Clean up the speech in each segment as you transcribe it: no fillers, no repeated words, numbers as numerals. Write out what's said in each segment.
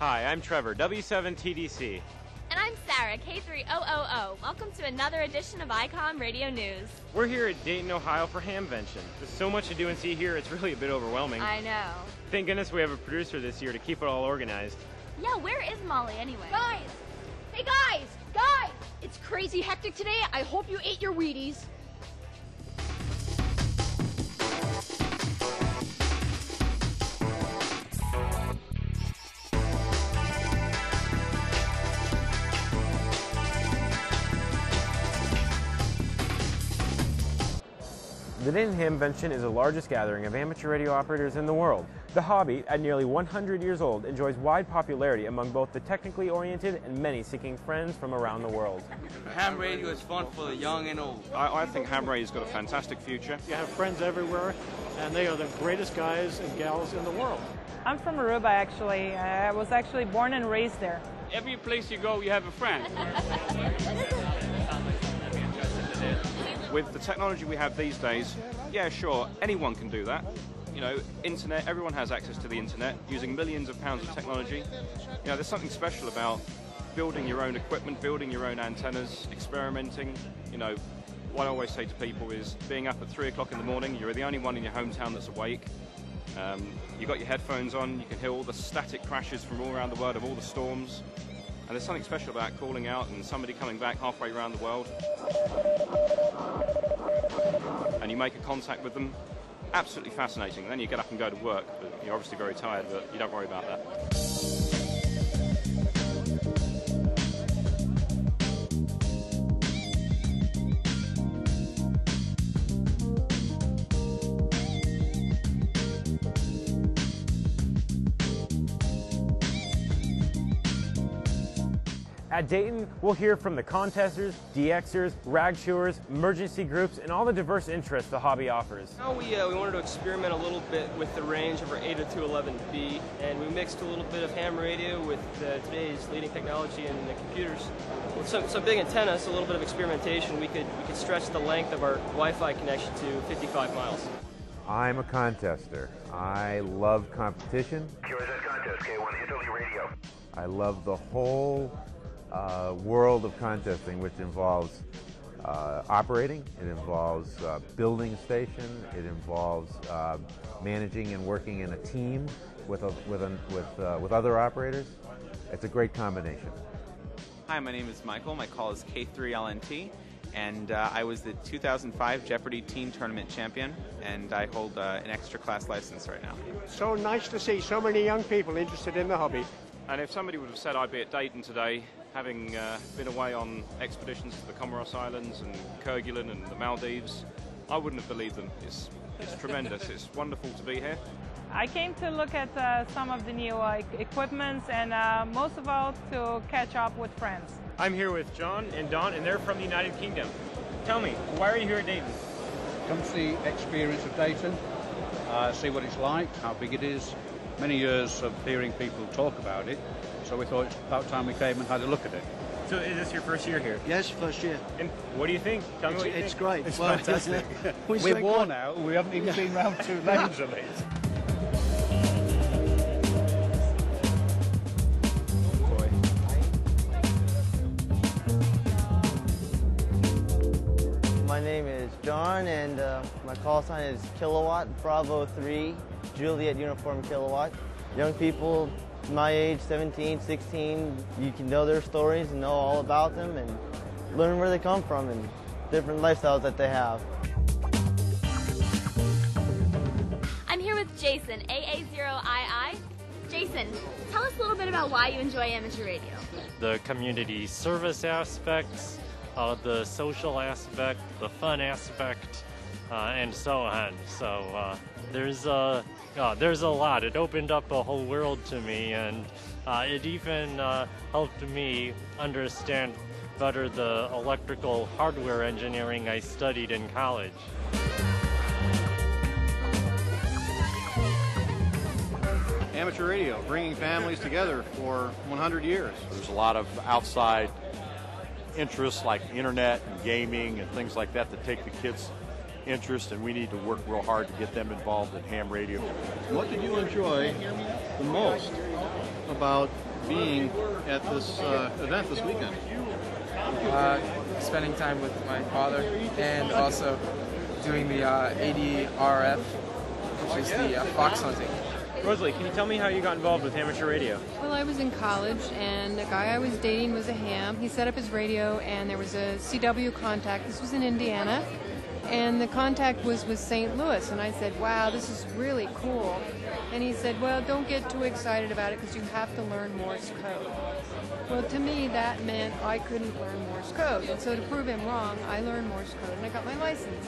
Hi, I'm Trevor, W7TDC. And I'm Sarah, K3000. Welcome to another edition of Icom Radio News. We're here at Dayton, Ohio for Hamvention. There's so much to do and see here, it's really a bit overwhelming. I know. Thank goodness we have a producer this year to keep it all organized. Yeah, where is Molly anyway? Guys! Hey guys! It's crazy hectic today. I hope you ate your Wheaties. The Dayton Hamvention is the largest gathering of amateur radio operators in the world. The hobby, at nearly 100 years old, enjoys wide popularity among both the technically oriented and many seeking friends from around the world. Ham radio is fun for the young and old. I think ham radio's got a fantastic future. You have friends everywhere, and they are the greatest guys and gals in the world. I'm from Aruba, actually. I was actually born and raised there. Every place you go, you have a friend. With the technology we have these days, yeah, sure, anyone can do that. You know, internet, everyone has access to the internet, using millions of pounds of technology. You know, there's something special about building your own equipment, building your own antennas, experimenting. You know, what I always say to people is being up at 3 o'clock in the morning, you're the only one in your hometown that's awake. You've got your headphones on, you can hear all the static crashes from all around the world of all the storms. And there's something special about calling out and somebody coming back halfway around the world. And you make a contact with them. Absolutely fascinating. Then you get up and go to work. But you're obviously very tired, but you don't worry about that. At Dayton, we'll hear from the contesters, DXers, rag chewers, emergency groups, and all the diverse interests the hobby offers. Now we wanted to experiment a little bit with the range of our 802.11b, and we mixed a little bit of ham radio with today's leading technology in the computers. With some big antennas, a little bit of experimentation, we could stretch the length of our Wi-Fi connection to 55 miles. I'm a contester. I love competition. QRZ contest, K1 Italy Radio. I love the whole world of contesting, which involves operating, it involves building a station, it involves managing and working in a team with other operators. It's a great combination. Hi, my name is Michael. My call is K3LNT, and I was the 2005 Jeopardy Teen Tournament champion, and I hold an extra class license right now. So nice to see so many young people interested in the hobby. And if somebody would have said I'd be at Dayton today, having been away on expeditions to the Comoros Islands and Kerguelen and the Maldives, I wouldn't have believed them. It's tremendous. It's wonderful to be here. I came to look at some of the new equipments and most of all to catch up with friends. I'm here with John and Don, and they're from the United Kingdom. Tell me, why are you here at Dayton? Come see the experience of Dayton, see what it's like, how big it is. Many years of hearing people talk about it, so we thought it's about time we came and had a look at it. So is this your first year here? Yes, first year. And what do you think? Tell me what you think. It's great. It's well, fantastic. We're worn out, we haven't even been round 2 lanes of it. My name is John, and my call sign is Kilowatt Bravo 3 Juliet Uniform Kilowatt. Young people my age, 17, 16, you can know their stories and know all about them and learn where they come from and different lifestyles that they have. I'm here with Jason, AA0II. Jason, tell us a little bit about why you enjoy amateur radio. The community service aspects, the social aspect, the fun aspect, and so on. So there's a lot. It opened up a whole world to me, and it even helped me understand better the electrical hardware engineering I studied in college. Amateur radio, bringing families together for 100 years. There's a lot of outside interests like internet and gaming and things like that that take the kids' interest, and we need to work real hard to get them involved in ham radio. What did you enjoy the most about being at this event this weekend? Spending time with my father and also doing the ADRF, which is the fox hunting. Rosalie, can you tell me how you got involved with amateur radio? Well, I was in college, and the guy I was dating was a ham. He set up his radio, and there was a CW contact. This was in Indiana, and the contact was with St. Louis. And I said, wow, this is really cool. And he said, well, don't get too excited about it because you have to learn Morse code. Well, to me, that meant I couldn't learn Morse code. And so to prove him wrong, I learned Morse code, and I got my license.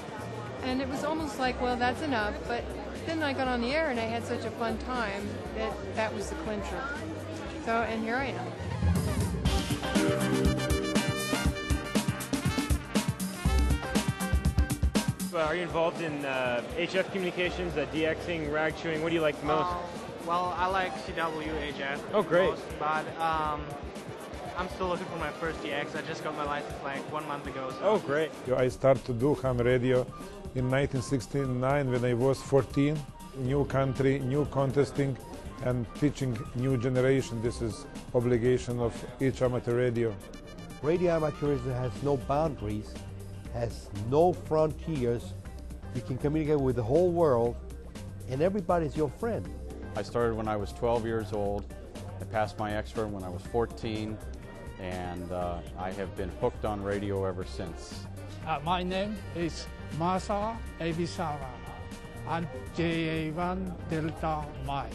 And it was almost like, well, that's enough. But then I got on the air, and I had such a fun time that that was the clincher. So, and here I am. Are you involved in HF communications, DXing, rag chewing? What do you like the most? Well, I like CWHF. Oh, great. Most, but I'm still looking for my first DX. I just got my license like 1 month ago. So. Oh, great. I started to do ham radio in 1969 when I was 14. New country, new contesting, and teaching new generation. This is obligation of each amateur radio. Radio amateurism has no boundaries, has no frontiers. You can communicate with the whole world, and everybody's your friend. I started when I was 12 years old. I passed my extra when I was 14, and I have been hooked on radio ever since. My name is Masa Ebisawa. I'm JA1 Delta Mike.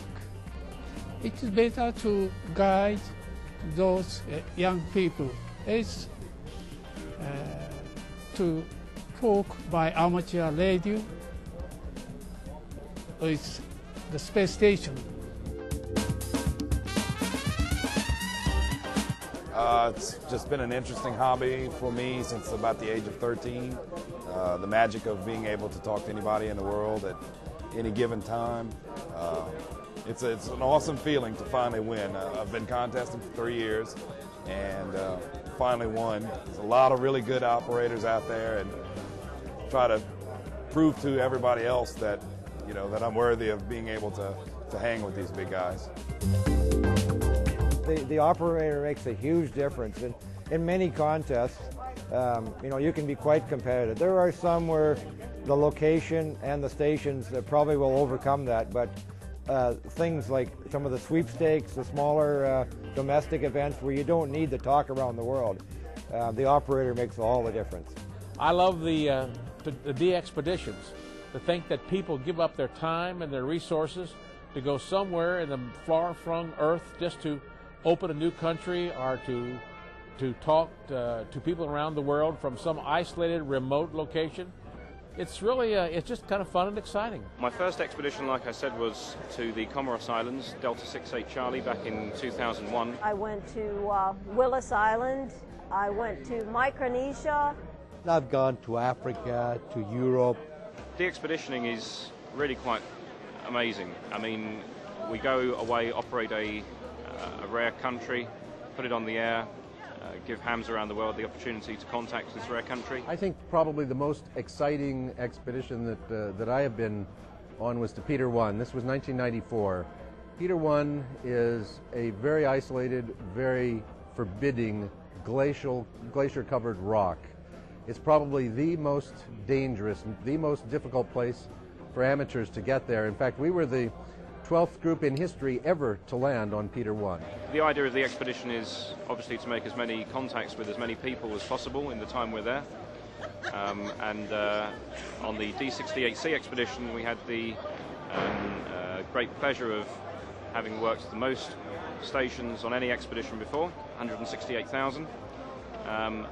It is better to guide those young people. It's to talk by amateur radio. It's the space station. It's just been an interesting hobby for me since about the age of 13. The magic of being able to talk to anybody in the world at any given time. It's an awesome feeling to finally win. I've been contesting for 3 years and finally won. There's a lot of really good operators out there, and try to prove to everybody else that, you know, that I'm worthy of being able to hang with these big guys. The operator makes a huge difference. In many contests, you know, you can be quite competitive. There are some where the location and the stations probably will overcome that, but things like some of the sweepstakes, the smaller domestic events where you don't need to talk around the world, the operator makes all the difference. I love the DXpeditions. To think that people give up their time and their resources to go somewhere in the far-flung earth just to open a new country or to talk to people around the world from some isolated, remote location. It's really, it's just kind of fun and exciting. My first expedition, like I said, was to the Comoros Islands, Delta 68 Charlie, back in 2001. I went to Willis Island. I went to Micronesia. I've gone to Africa, to Europe. DXpeditioning is really quite amazing. I mean, we go away, operate a rare country, put it on the air, give hams around the world the opportunity to contact this rare country. I think probably the most exciting expedition that I have been on was to Peter 1. This was 1994. Peter 1 is a very isolated, very forbidding glacier-covered rock. It's probably the most dangerous, the most difficult place for amateurs to get there. In fact, we were the 12th group in history ever to land on Peter 1. The idea of the expedition is obviously to make as many contacts with as many people as possible in the time we're there. And on the D68C expedition, we had the great pleasure of having worked the most stations on any expedition before, 168,000.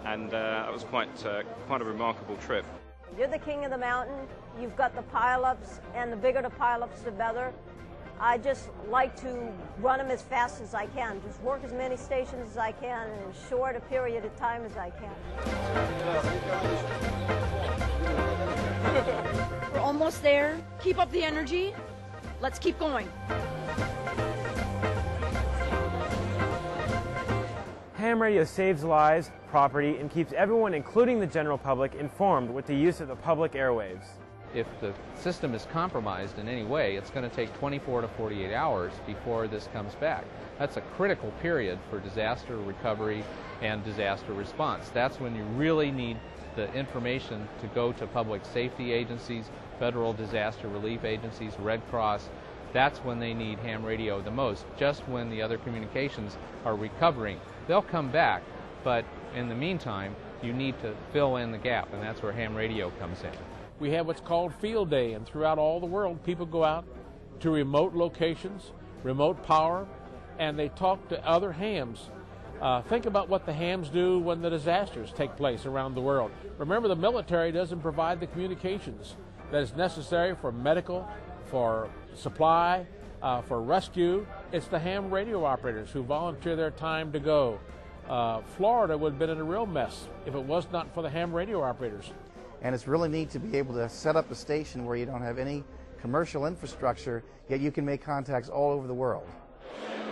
And that was quite a remarkable trip. You're the king of the mountain. You've got the pile-ups, and the bigger the pile-ups, the better. I just like to run them as fast as I can. Just work as many stations as I can in as short a period of time as I can. We're almost there. Keep up the energy. Let's keep going. Ham radio saves lives, property, and keeps everyone, including the general public, informed with the use of the public airwaves. If the system is compromised in any way, it's going to take 24 to 48 hours before this comes back. That's a critical period for disaster recovery and disaster response. That's when you really need the information to go to public safety agencies, federal disaster relief agencies, Red Cross. That's when they need ham radio the most, just when the other communications are recovering. They'll come back, but in the meantime, you need to fill in the gap, and that's where ham radio comes in. We have what's called Field Day, and throughout all the world, people go out to remote locations, remote power, and they talk to other hams. Think about what the hams do when the disasters take place around the world. Remember, the military doesn't provide the communications that is necessary for medical, for supply, for rescue. It's the ham radio operators who volunteer their time to go. Florida would have been in a real mess if it was not for the ham radio operators. And it's really neat to be able to set up a station where you don't have any commercial infrastructure, yet you can make contacts all over the world.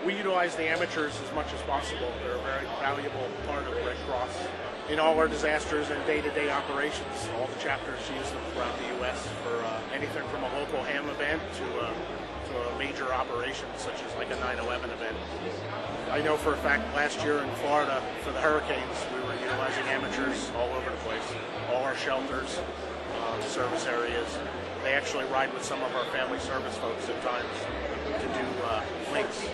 We utilize the amateurs as much as possible. They're a very valuable part of the Red Cross. In all our disasters and day-to-day operations, all the chapters use them throughout the U.S. for anything from a local ham event to a major operation, such as like a 9/11 event. I know for a fact last year in Florida for the hurricanes, we were utilizing amateurs all over the place. All our shelters, service areas. They actually ride with some of our family service folks at times to do links,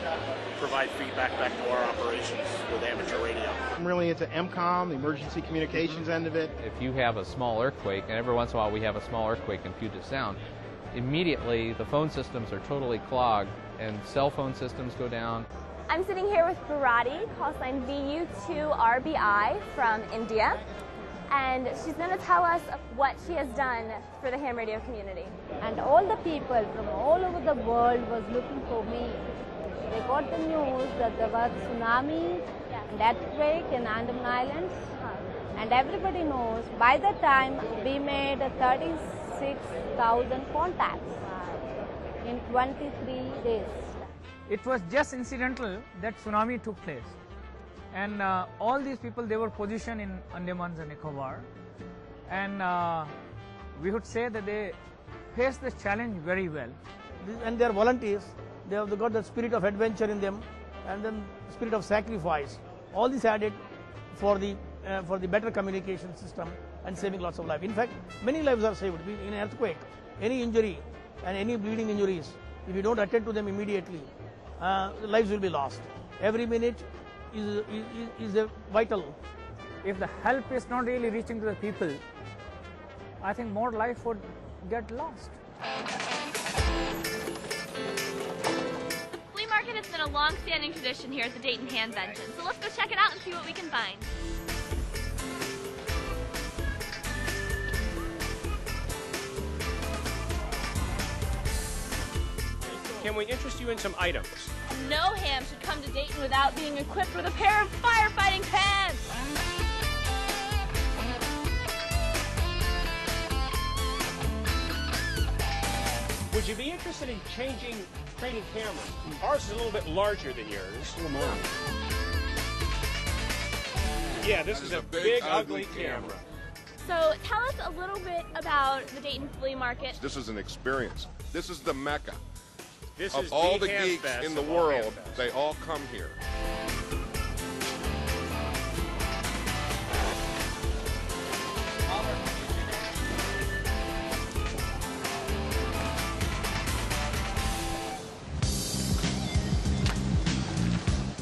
provide feedback back to our operations with amateur radio. I'm really into EMCOM, the emergency communications end of it. If you have a small earthquake, and every once in a while we have a small earthquake in Puget Sound, immediately the phone systems are totally clogged and cell phone systems go down. I'm sitting here with Bharati, call sign VU2RBI from India, and she's going to tell us what she has done for the ham radio community. And all the people from all over the world was looking for me. They got the news that there was tsunami and earthquake in Andaman Islands, and everybody knows by the time we made 36,000 contacts in 23 days. It was just incidental that tsunami took place, and all these people, they were positioned in Andaman and Nicobar, and we would say that they faced this challenge very well. And they are volunteers. They have got the spirit of adventure in them, and then spirit of sacrifice. All this added for the better communication system and saving lots of lives. In fact, many lives are saved in an earthquake. Any injury and any bleeding injuries, if you don't attend to them immediately, lives will be lost. Every minute is vital. If the help is not really reaching to the people, I think more life would get lost. Flea market has been a long-standing tradition here at the Dayton Hamvention, so let's go check it out and see what we can find. Can we interest you in some items? No ham should come to Dayton without being equipped with a pair of firefighting pants. Would you be interested in trading cameras? Ours is a little bit larger than yours. Yeah, this is a big, ugly camera. So tell us a little bit about the Dayton Flea Market. This is an experience. This is the Mecca. This of is all the the ham geeks fest in the of all world, ham fests. they all come here.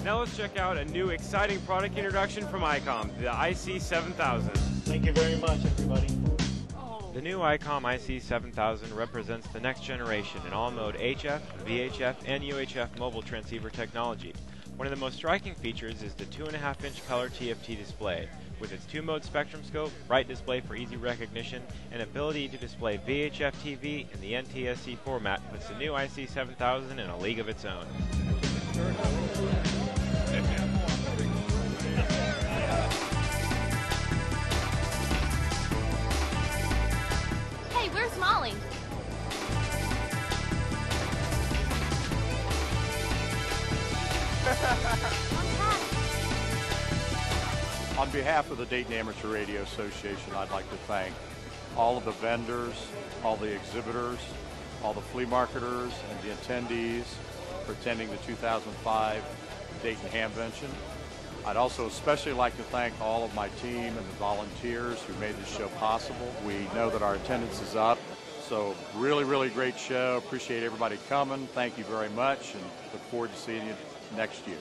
Now let's check out a new exciting product introduction from Icom, the IC7000. Thank you very much, everybody. The new Icom IC7000 represents the next generation in all-mode HF, VHF, and UHF mobile transceiver technology. One of the most striking features is the 2.5-inch color TFT display. With its 2-mode spectrum scope, bright display for easy recognition, and ability to display VHF TV in the NTSC format puts the new IC7000 in a league of its own. Hey, where's Molly? On behalf of the Dayton Amateur Radio Association, I'd like to thank all of the vendors, all the exhibitors, all the flea marketers, and the attendees for attending the 2005 Dayton Hamvention. I'd also especially like to thank all of my team and the volunteers who made this show possible. We know that our attendance is up, so really, really great show. Appreciate everybody coming. Thank you very much, and look forward to seeing you next year.